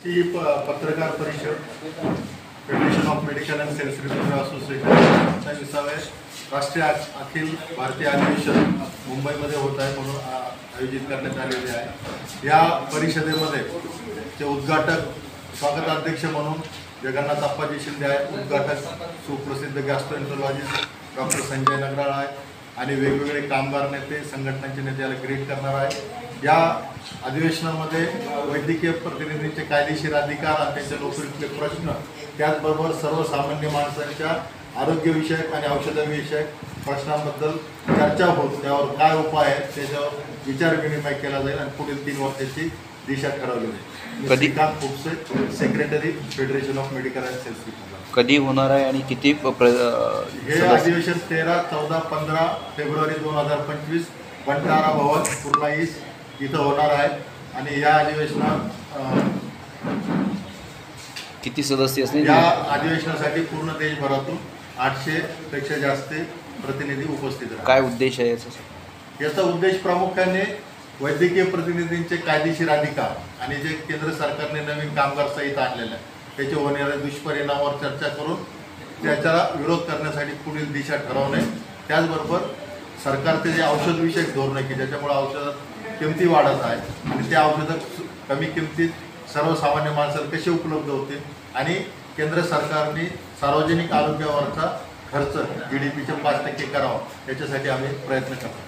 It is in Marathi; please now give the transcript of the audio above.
ही पत्रकार परिषद federation of medical and sales representative असोसिएशनचा 20वे राष्ट्रीय अखिल भारतीय अधिवेशन मुंबईमध्ये होत आहे म्हणून आयोजित करण्यात आलेले आहे। या परिषदेमध्ये चे उद्घाटक स्वागताध्यक्ष म्हणून जगन्नाथ अप्पाजी शिंदे आहेत, उद्घाटक सुप्रसिद्ध गॅस्ट्रोएंटरोलॉजिस्ट डॉक्टर संजय नगराळ आहे आणि वेगवेगळे कामगार नेते संघटनांचे नेते याला ग्रीट करणार आहे। या अधिवेशनामध्ये वैद्यकीय प्रतिनिधींचे कायदेशीर अधिकार आणि त्यांच्या नोकरीतले प्रश्न, त्याचबरोबर सर्वसामान्य माणसांच्या आरोग्यविषयक आणि औषधविषयक प्रश्नांबद्दल चर्चा होत त्यावर काय उपाय आहेत त्याच्यावर विचारविनिमय केला जाईल आणि पुढील 3 वर्षाची दिशा ठरवली जाईल। कधी खूपसे secretary federation of medical and sales कधी होणार आहे आणि किती हे अधिवेशन 13, 14, 15 फेब्रुवारी 2025 भंडारा भवन कुर्ला ईस्ट इथं होणार आहे। आणि या अधिवेशनात किती सदस्य असतील? या अधिवेशनासाठी पूर्ण देशभरातून 800 पेक्षा जास्त प्रतिनिधी उपस्थित आहेत। काय उद्देश आहे याचा उद्देश प्रामुख्याने वैद्यकीय प्रतिनिधींचे कायदेशीर अधिकार आणि जे केंद्र सरकारने नवीन कामगार संहिता आणलेल्या आहे त्याचे होणाऱ्या दुष्परिणामावर चर्चा करून त्याचा विरोध करण्यासाठी पुढील दिशा ठरवणे, त्याचबरोबर सरकारचे जे औषधविषयक धोरण आहे की ज्याच्यामुळे औषधात किमती वाढत आहे आणि त्या औषधं कमी किमतीत सर्वसामान्य माणसाला कसे उपलब्ध होतील आणि केंद्र सरकारने सार्वजनिक आरोग्यावरचा खर्च GDPच्या 5% करावा याच्यासाठी आम्ही प्रयत्न करतो।